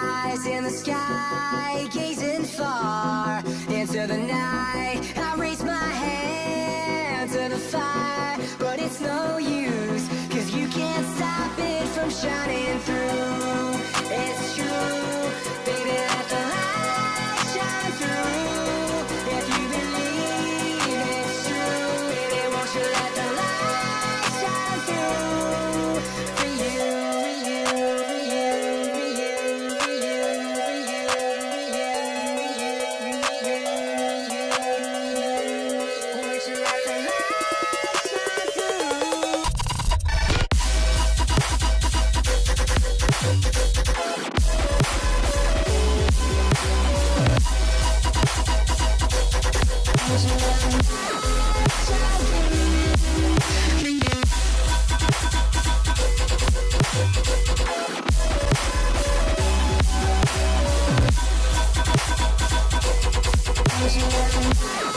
eyes in the sky, gazing far into the night. I raise my hand to the fire, but it's no use, 'cause you can't stop it from shining through. It's true, baby, let the light shine through. If you believe it's true, baby, won't you let the light shine through? For you, for you, for you, for you, for you, for you, for you, won't you let the light shine through? Thank you.